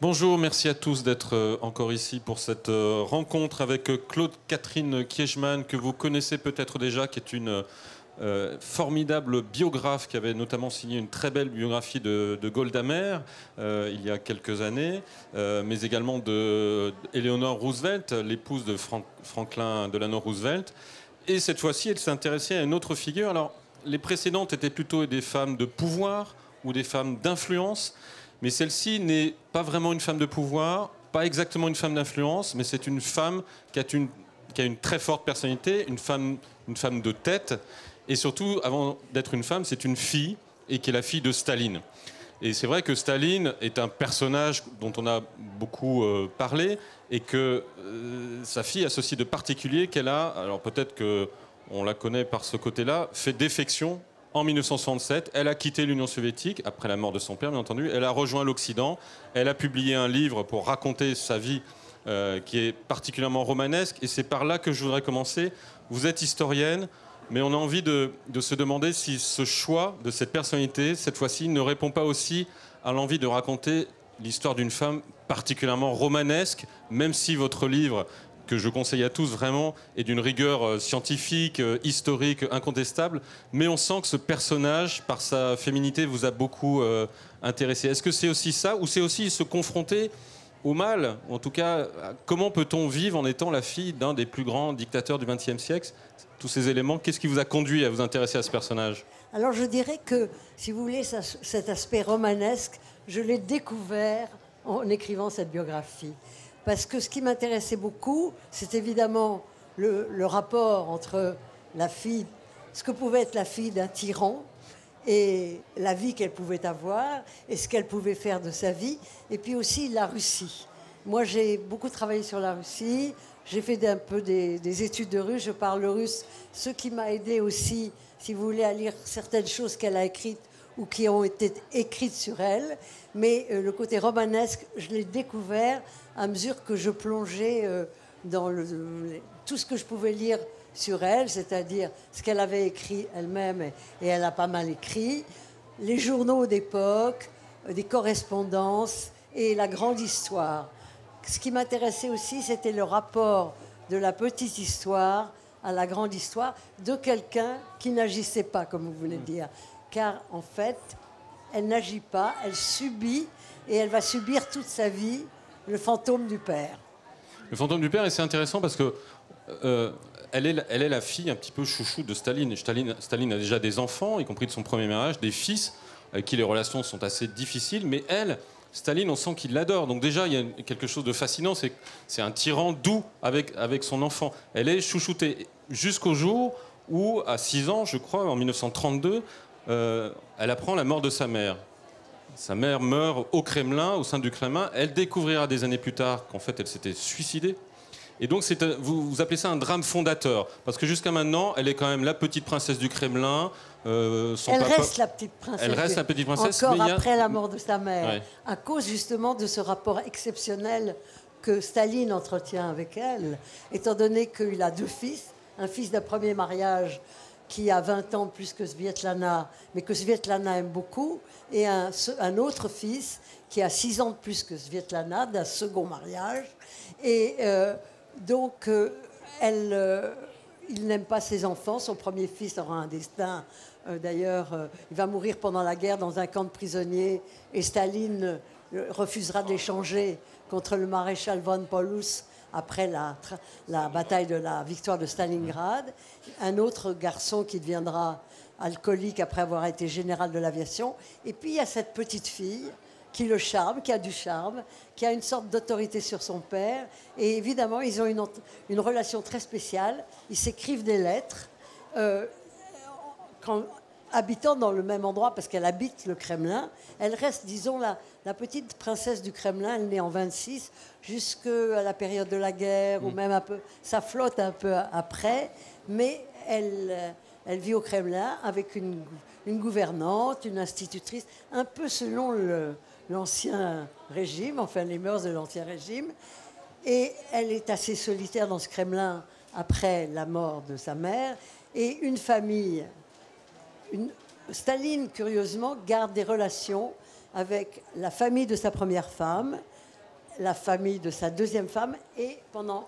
Bonjour, merci à tous d'être encore ici pour cette rencontre avec Claude-Catherine Kiechmann, que vous connaissez peut-être déjà, qui est une formidable biographe qui avait notamment signé une très belle biographie de Golda Meir il y a quelques années, mais également de Eleanor Roosevelt, l'épouse de Franklin Delano Roosevelt. Et cette fois-ci, elle s'est intéressée à une autre figure. Alors, les précédentes étaient plutôt des femmes de pouvoir ou des femmes d'influence. Mais celle-ci n'est pas vraiment une femme de pouvoir, pas exactement une femme d'influence, mais c'est une femme qui a une très forte personnalité, une femme de tête. Et surtout, avant d'être une femme, c'est une fille, et qui est la fille de Staline. Et c'est vrai que Staline est un personnage dont on a beaucoup parlé, et que sa fille a ceci de particulier qu'elle a, alors peut-être qu'on la connaît par ce côté-là, fait défection. En 1967, elle a quitté l'Union soviétique, après la mort de son père, bien entendu. Elle a rejoint l'Occident. Elle a publié un livre pour raconter sa vie qui est particulièrement romanesque. Et c'est par là que je voudrais commencer. Vous êtes historienne, mais on a envie de se demander si ce choix de cette personnalité, cette fois-ci, ne répond pas aussi à l'envie de raconter l'histoire d'une femme particulièrement romanesque, même si votre livre, que je conseille à tous vraiment, est d'une rigueur scientifique, historique, incontestable. Mais on sent que ce personnage, par sa féminité, vous a beaucoup intéressé. Est-ce que c'est aussi ça, ou c'est aussi se confronter au mal? En tout cas, comment peut-on vivre en étant la fille d'un des plus grands dictateurs du XXe siècle? Tous ces éléments, qu'est-ce qui vous a conduit à vous intéresser à ce personnage? Alors je dirais que, si vous voulez, cet aspect romanesque, je l'ai découvert en écrivant cette biographie. Parce que ce qui m'intéressait beaucoup, c'est évidemment le rapport entre la fille, ce que pouvait être la fille d'un tyran, et la vie qu'elle pouvait avoir, et ce qu'elle pouvait faire de sa vie, et puis aussi la Russie. Moi, j'ai beaucoup travaillé sur la Russie, j'ai fait un peu des études de russe, je parle le russe, ce qui m'a aidé aussi, si vous voulez, à lire certaines choses qu'elle a écrites ou qui ont été écrites sur elle. Mais le côté romanesque, je l'ai découvert à mesure que je plongeais dans tout ce que je pouvais lire sur elle, c'est-à-dire ce qu'elle avait écrit elle-même, et elle a pas mal écrit, les journaux d'époque, des correspondances et la grande histoire. Ce qui m'intéressait aussi, c'était le rapport de la petite histoire à la grande histoire de quelqu'un qui n'agissait pas, comme vous venez de dire. Car en fait, elle n'agit pas, elle subit, et elle va subir toute sa vie le fantôme du père. Le fantôme du père, et c'est intéressant parce que elle est la fille un petit peu chouchou de Staline. Et Staline a déjà des enfants, y compris de son premier mariage, des fils, avec qui les relations sont assez difficiles, mais elle, Staline, on sent qu'il l'adore. Donc déjà, il y a quelque chose de fascinant, c'est un tyran doux avec son enfant. Elle est chouchoutée jusqu'au jour où, à 6 ans, je crois, en 1932, elle apprend la mort de sa mère. Sa mère meurt au Kremlin, au sein du Kremlin. Elle découvrira des années plus tard qu'en fait, elle s'était suicidée. Et donc, vous appelez ça un drame fondateur. Parce que jusqu'à maintenant, elle est quand même la petite princesse du Kremlin. Reste la petite princesse. Elle reste la petite princesse. Encore après la mort de sa mère. Ouais. À cause justement de ce rapport exceptionnel que Staline entretient avec elle, étant donné qu'il a 2 fils, un fils d'un premier mariage qui a 20 ans plus que Svetlana, mais que Svetlana aime beaucoup, et un autre fils qui a 6 ans de plus que Svetlana, d'un second mariage. Et donc, il n'aime pas ses enfants. Son premier fils aura un destin. D'ailleurs, il va mourir pendant la guerre dans un camp de prisonniers, et Staline refusera de l'échanger contre le maréchal von Paulus après la bataille de la victoire de Stalingrad. Un autre garçon qui deviendra alcoolique après avoir été général de l'aviation. Et puis il y a cette petite fille qui le charme, qui a du charme, qui a une sorte d'autorité sur son père. Et évidemment, ils ont une relation très spéciale. Ils s'écrivent des lettres, habitant dans le même endroit, parce qu'elle habite le Kremlin. Elle reste, disons, la petite princesse du Kremlin. Elle naît en 26, jusqu'à la période de la guerre, ou même un peu, ça flotte un peu après. Mais elle vit au Kremlin avec une gouvernante, une institutrice, un peu selon l'ancien régime, enfin les mœurs de l'ancien régime. Et elle est assez solitaire dans ce Kremlin après la mort de sa mère. Et une famille... Staline, curieusement, garde des relations avec la famille de sa première femme, la famille de sa deuxième femme et pendant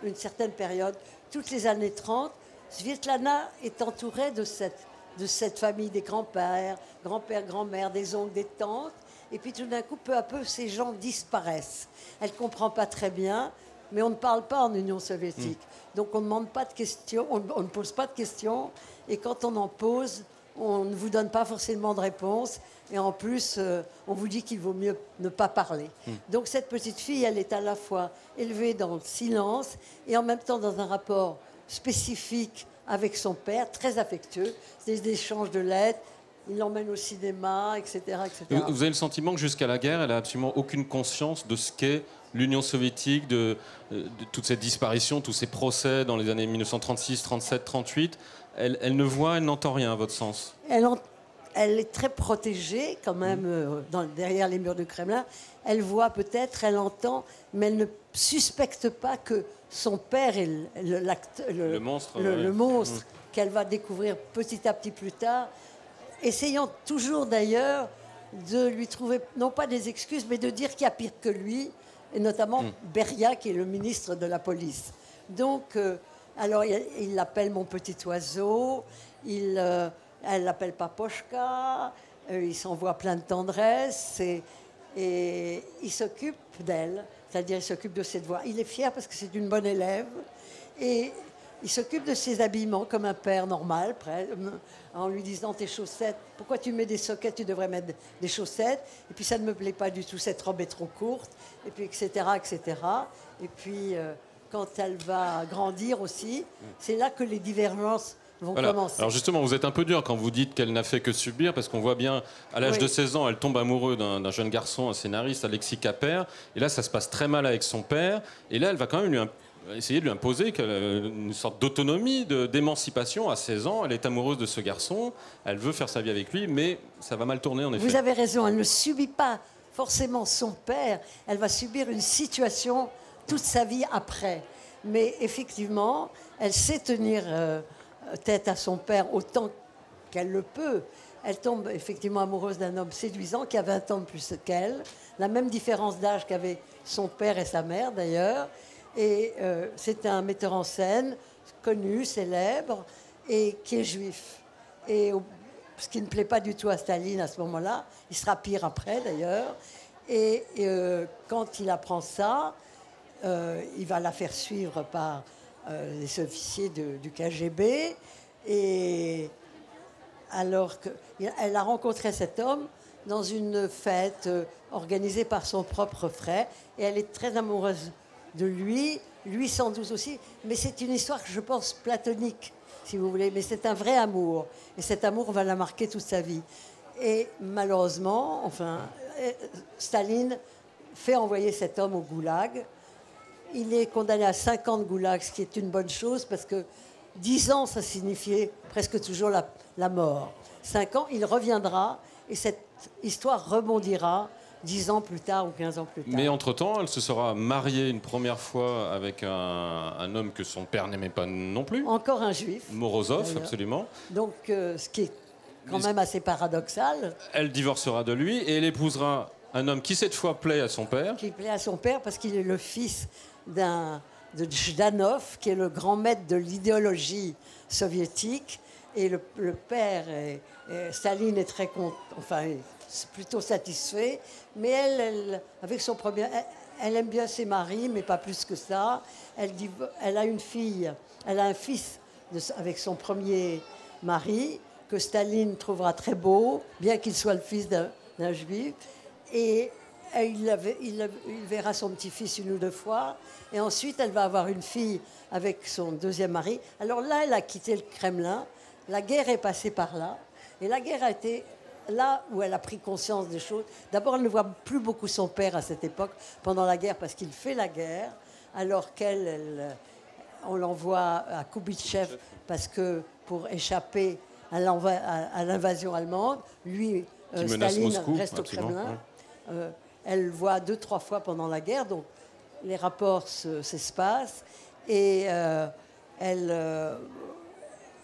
une certaine période, toutes les années 30, Svetlana est entourée de cette famille des grands-pères, grand-mères, des oncles, des tantes. Et puis tout d'un coup, peu à peu, ces gens disparaissent. Elle ne comprend pas très bien, mais on ne parle pas en Union soviétique. Donc on ne demande pas de questions, on ne pose pas de questions. Et quand on en pose, on ne vous donne pas forcément de réponse. Et en plus, on vous dit qu'il vaut mieux ne pas parler. Donc cette petite fille, elle est à la fois élevée dans le silence et en même temps dans un rapport spécifique avec son père, très affectueux. C'est des échanges de lettres. Il l'emmène au cinéma, etc., etc. Vous avez le sentiment que jusqu'à la guerre, elle n'a absolument aucune conscience de ce qu'est l'Union soviétique, de toute cette disparition, tous ces procès dans les années 1936, 37, 38. Elle ne voit, elle n'entend rien, à votre sens? Elle est très protégée, quand même, derrière les murs du Kremlin. Elle voit peut-être, elle entend, mais elle ne suspecte pas que son père est le monstre, le monstre qu'elle va découvrir petit à petit plus tard, essayant toujours d'ailleurs de lui trouver, non pas des excuses, mais de dire qu'il y a pire que lui, et notamment Beria, qui est le ministre de la police. Donc, alors, il l'appelle mon petit oiseau, elle l'appelle Papochka, il s'envoie plein de tendresse, et il s'occupe d'elle, c'est-à-dire il s'occupe de cette voix. Il est fier parce que c'est une bonne élève, et il s'occupe de ses habillements comme un père normal, en lui disant tes chaussettes, pourquoi tu mets des soquettes, tu devrais mettre des chaussettes, et puis ça ne me plaît pas du tout, cette robe est trop courte, et puis etc., etc. Et puis quand elle va grandir aussi, c'est là que les divergences vont commencer. Alors justement, vous êtes un peu dur quand vous dites qu'elle n'a fait que subir, parce qu'on voit bien, à l'âge de 16 ans, elle tombe amoureuse d'un jeune garçon, un scénariste, Alexis Capper, et là ça se passe très mal avec son père, et là elle va quand même essayer de lui imposer une sorte d'autonomie, d'émancipation. À 16 ans, elle est amoureuse de ce garçon, elle veut faire sa vie avec lui, mais ça va mal tourner en effet. Vous avez raison, elle ne subit pas forcément son père, elle va subir une situation toute sa vie après. Mais effectivement, elle sait tenir tête à son père autant qu'elle le peut. Elle tombe effectivement amoureuse d'un homme séduisant qui a 20 ans de plus qu'elle, la même différence d'âge qu'avaient son père et sa mère d'ailleurs. Et c'est un metteur en scène connu, célèbre, et qui est juif. Et ce qui ne plaît pas du tout à Staline à ce moment-là, il sera pire après d'ailleurs. Et quand il apprend ça, il va la faire suivre par les officiers du KGB. Et alors qu'elle a rencontré cet homme dans une fête organisée par son propre frère, et elle est très amoureuse de lui sans doute aussi, mais c'est une histoire, je pense, platonique, si vous voulez, mais c'est un vrai amour, et cet amour va la marquer toute sa vie. Et malheureusement, enfin, Staline fait envoyer cet homme au goulag. Il est condamné à 5 ans de goulag, ce qui est une bonne chose, parce que 10 ans, ça signifiait presque toujours la mort. 5 ans, il reviendra, et cette histoire rebondira 10 ans plus tard ou 15 ans plus tard. Mais entre-temps, elle se sera mariée une première fois avec un homme que son père n'aimait pas non plus. Encore un juif. Morozov, absolument. Donc, ce qui est quand même assez paradoxal. Elle divorcera de lui et elle épousera un homme qui, cette fois, plaît à son père. Qui plaît à son père parce qu'il est le fils de Zhdanov, qui est le grand maître de l'idéologie soviétique. Et le père, Staline est très content, enfin, plutôt satisfait. Mais elle, avec son premier, elle aime bien ses maris, mais pas plus que ça. Elle a une fille, elle a un fils avec son premier mari que Staline trouvera très beau, bien qu'il soit le fils d'un juif. Et il verra son petit-fils une ou deux fois. Et ensuite, elle va avoir une fille avec son deuxième mari. Alors là, elle a quitté le Kremlin. La guerre est passée par là. Et la guerre a été là où elle a pris conscience des choses. D'abord, elle ne voit plus beaucoup son père à cette époque, pendant la guerre, parce qu'il fait la guerre, alors on l'envoie à Koubitchev, parce que pour échapper à l'invasion allemande, lui, Staline, Moscou, reste au Kremlin. Elle le voit 2-3 fois pendant la guerre, donc les rapports s'espacent. Et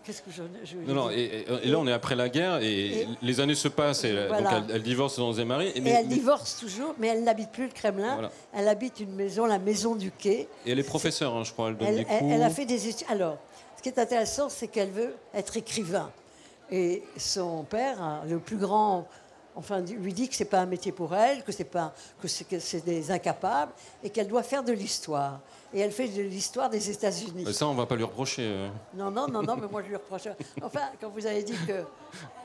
Qu'est-ce que Non, et là, on est après la guerre, et les années se passent, et voilà. donc elle divorce son deuxième mari. Et elle divorce toujours, mais elle n'habite plus le Kremlin. Voilà. Elle habite une maison, la maison du quai. Et elle est professeure, hein, je crois, elle donne des cours. Elle a fait des études. Alors, ce qui est intéressant, c'est qu'elle veut être écrivain. Et son père, le plus grand, enfin, lui dit que c'est pas un métier pour elle, que c'est des incapables, et qu'elle doit faire de l'histoire. Et elle fait de l'histoire des États-Unis. Ça, on va pas lui reprocher. Non, mais moi je lui reproche. Enfin, quand vous avez dit que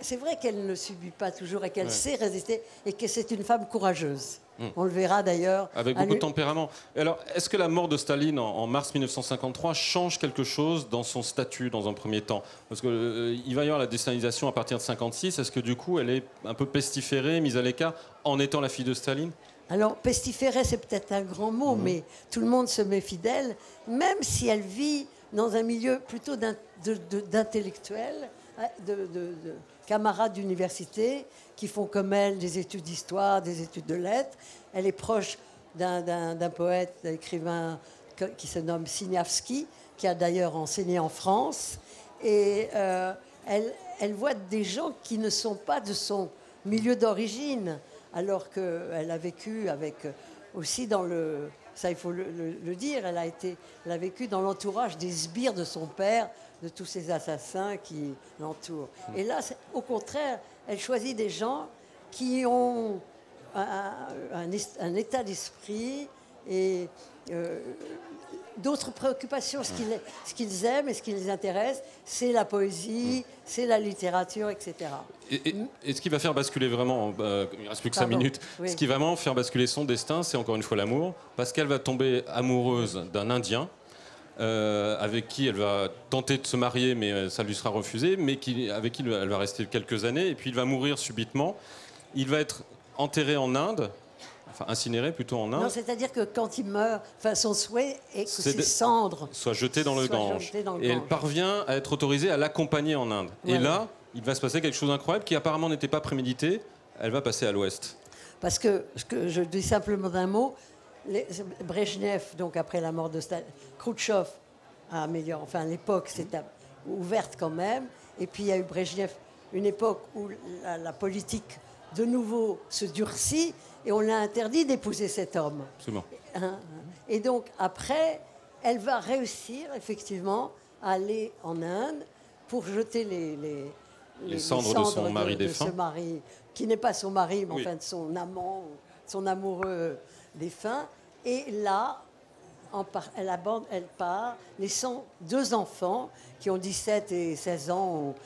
c'est vrai qu'elle ne subit pas toujours et qu'elle sait résister et que c'est une femme courageuse. On le verra d'ailleurs. Avec beaucoup de tempérament. Alors, est-ce que la mort de Staline en mars 1953 change quelque chose dans son statut dans un premier temps? Parce qu'il va y avoir la déstalinisation à partir de 1956. Est-ce que du coup, elle est un peu pestiférée, mise à l'écart, en étant la fille de Staline? Alors, pestiférée, c'est peut-être un grand mot, mais tout le monde se met fidèle, même si elle vit dans un milieu plutôt d'intellectuels, de camarades d'université qui font comme elle des études d'histoire, des études de lettres. Elle est proche d'un poète, d'un écrivain qui se nomme Siniavski, qui a d'ailleurs enseigné en France. Et elle voit des gens qui ne sont pas de son milieu d'origine, alors qu'elle a vécu avec aussi dans le... Ça, il faut le dire, elle a vécu dans l'entourage des sbires de son père, de tous ces assassins qui l'entourent. Et là, au contraire, elle choisit des gens qui ont un état d'esprit et d'autres préoccupations. Ce qu'ils aiment et ce qui les intéresse, c'est la poésie, c'est la littérature, etc. Et ce qui va faire basculer vraiment, il ne reste plus que 5 minutes, ce qui va vraiment faire basculer son destin, c'est encore une fois l'amour, parce qu'elle va tomber amoureuse d'un Indien, avec qui elle va tenter de se marier, mais ça lui sera refusé, mais avec qui elle va rester quelques années, et puis il va mourir subitement. Il va être enterré en Inde, enfin incinéré plutôt en Inde. Non, c'est-à-dire que quand il meurt, enfin, son souhait est que ses cendres soient jetées dans le Gange. Et elle parvient à être autorisée à l'accompagner en Inde. Voilà. Et là, il va se passer quelque chose d'incroyable qui apparemment n'était pas prémédité. Elle va passer à l'Ouest. Parce que, je dis simplement d'un mot, Brejnev, donc après la mort de Staline, Khrouchtchev, à l'époque, c'était ouverte quand même. Et puis il y a eu Brejnev, une époque où la politique de nouveau se durcit et on a interdit d'épouser cet homme. Absolument. Et donc après, elle va réussir effectivement à aller en Inde pour jeter les cendres de son mari défunt. De ce mari, qui n'est pas son mari, mais enfin de son amant, son amoureux défunt. Et là, elle part, laissant 2 enfants qui ont 17 et 16 ans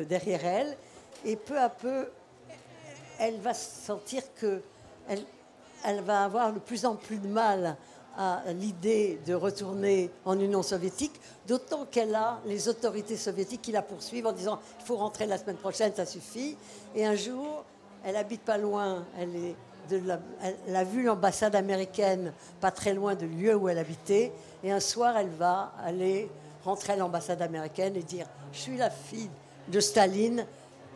derrière elle. Et peu à peu, elle va sentir qu'elle va avoir de plus en plus de mal à l'idée de retourner en Union soviétique, d'autant qu'elle a les autorités soviétiques qui la poursuivent en disant « il faut rentrer la semaine prochaine, ça suffit ». Et un jour, elle habite pas loin, elle a vu l'ambassade américaine pas très loin de lieu où elle habitait, et un soir, elle va aller rentrer à l'ambassade américaine et dire « je suis la fille de Staline ».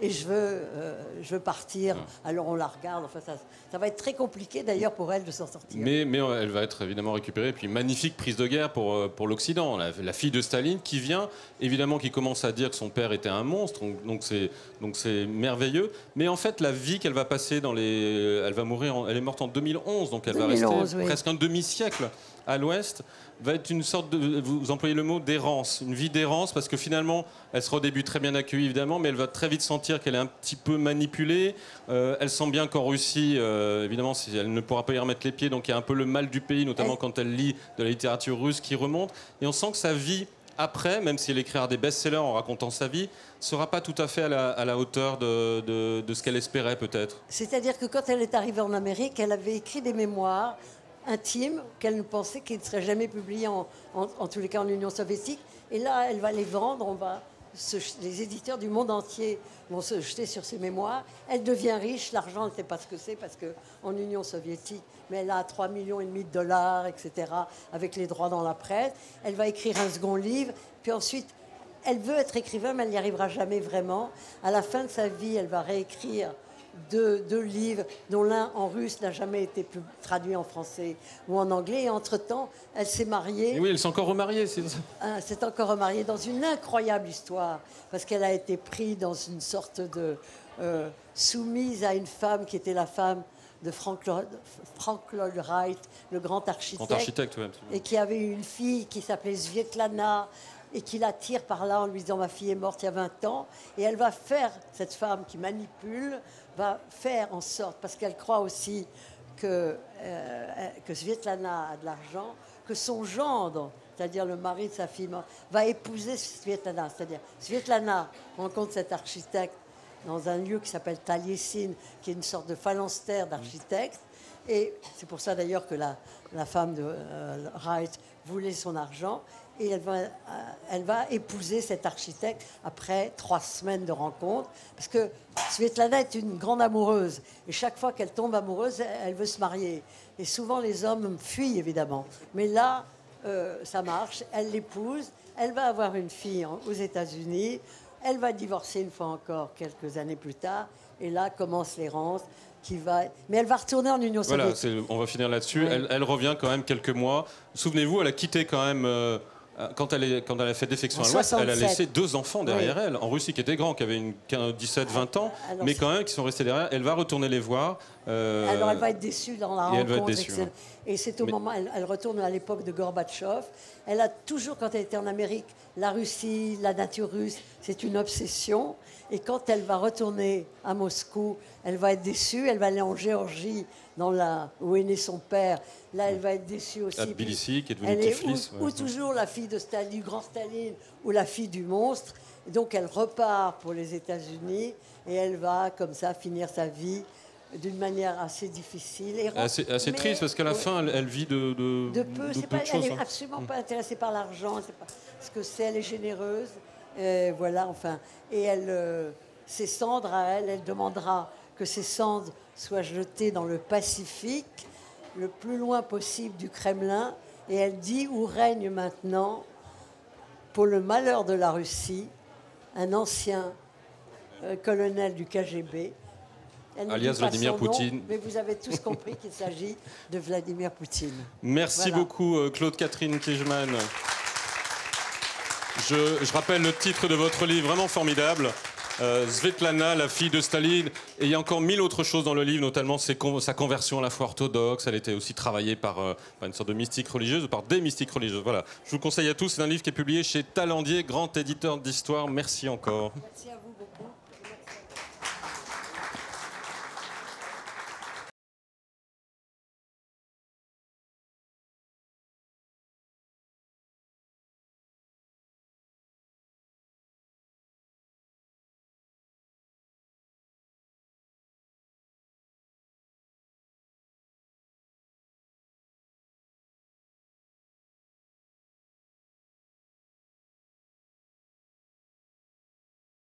Et je veux partir. Alors on la regarde. Enfin, ça va être très compliqué d'ailleurs pour elle de s'en sortir. Mais elle va être évidemment récupérée. Et puis magnifique prise de guerre pour l'Occident. La fille de Staline qui vient, évidemment, qui commence à dire que son père était un monstre. Donc c'est merveilleux. Mais en fait, la vie qu'elle va passer elle va mourir. Elle est morte en 2011. Donc elle va rester presque un demi-siècle à l'Ouest. Va être une sorte de, vous employez le mot, d'errance, une vie d'errance, parce que finalement, elle sera au début très bien accueillie, évidemment, mais elle va très vite sentir qu'elle est un petit peu manipulée. Elle sent bien qu'en Russie, évidemment, elle ne pourra pas y remettre les pieds, donc il y a un peu le mal du pays, notamment quand elle lit de la littérature russe qui remonte. Et on sent que sa vie, après, même si elle écrira des best-sellers en racontant sa vie, ne sera pas tout à fait à la hauteur de ce qu'elle espérait, peut-être. C'est-à-dire que quand elle est arrivée en Amérique, elle avait écrit des mémoires intime qu'elle ne pensait qu'ils ne seraient jamais publiés en tous les cas en Union soviétique. Et là, elle va les vendre. Les éditeurs du monde entier vont se jeter sur ses mémoires. Elle devient riche. L'argent, elle ne sait pas ce que c'est parce qu'en Union soviétique, mais elle a 3,5 millions de dollars, etc., avec les droits dans la presse. Elle va écrire un second livre. Puis ensuite, elle veut être écrivain, mais elle n'y arrivera jamais vraiment. À la fin de sa vie, elle va réécrire deux livres, dont l'un en russe n'a jamais été traduit en français ou en anglais. Et entre-temps, elle s'est mariée. Et oui, elle s'est encore remariée. C'est encore remariée dans une incroyable histoire, parce qu'elle a été prise dans une sorte de soumise à une femme qui était la femme de Frank Lloyd Wright, le grand architecte, ouais, et qui avait une fille qui s'appelait Svetlana, et qui la tire par là en lui disant « ma fille est morte il y a 20 ans ». Et elle va faire, cette femme qui manipule, va faire en sorte, parce qu'elle croit aussi que Svetlana a de l'argent, que son gendre, c'est-à-dire le mari de sa fille, va épouser Svetlana. C'est-à-dire Svetlana rencontre cet architecte dans un lieu qui s'appelle Taliesin, qui est une sorte de phalanstère d'architectes. Et c'est pour ça d'ailleurs que la femme de Wright voulait son argent. Et elle va épouser cet architecte après 3 semaines de rencontre. Parce que Svetlana est une grande amoureuse. Et chaque fois qu'elle tombe amoureuse, elle veut se marier. Et souvent, les hommes fuient, évidemment. Mais là, ça marche. Elle l'épouse. Elle va avoir une fille aux États-Unis. Elle va divorcer une fois encore quelques années plus tard. Et là commencent l'errance. Mais elle va retourner en Union soviétique. Voilà, on va finir là-dessus. Oui. Elle revient quand même quelques mois. Souvenez-vous, elle a quitté quand même... Quand elle a fait défection à l'Ouest, elle a laissé 2 enfants derrière elle, en Russie, qui étaient grands, qui avaient 17-20 ans, mais quand même qui sont restés derrière. Elle va retourner les voir. Alors elle va être déçue dans la rencontre. Elle va être déçue, hein. Et c'est au moment, elle retourne à l'époque de Gorbatchev. Elle a toujours, quand elle était en Amérique, la Russie, la nature russe, c'est une obsession. Et quand elle va retourner à Moscou, elle va être déçue. Elle va aller en Géorgie, où est né son père. Là, elle va être déçue aussi. À Tbilissi, qui est devenue Tiflis. Ou toujours la fille de Staline, du grand Staline, ou la fille du monstre. Et donc, elle repart pour les États-Unis et elle va, comme ça, finir sa vie d'une manière assez difficile. Et assez triste, parce qu'à la fin, elle vit de peu. Elle n'est absolument pas intéressée par l'argent. Ce que c'est, elle est généreuse. Voilà, enfin. Et ses cendres à elle demandera que ses cendres soient jetées dans le Pacifique, le plus loin possible du Kremlin. Et elle dit où règne maintenant, pour le malheur de la Russie, un ancien colonel du KGB. Alias Vladimir Poutine. Mais vous avez tous compris qu'il s'agit de Vladimir Poutine. Merci beaucoup, Claude-Catherine Kiejman. Je rappelle le titre de votre livre, vraiment formidable. Svetlana, la fille de Staline. Et il y a encore 1000 autres choses dans le livre, notamment sa conversion à la foi orthodoxe. Elle était aussi travaillée par une sorte de mystique religieuse, ou par des mystiques religieuses. Voilà. Je vous le conseille à tous. C'est un livre qui est publié chez Talandier, grand éditeur d'histoire. Merci encore. Merci à vous.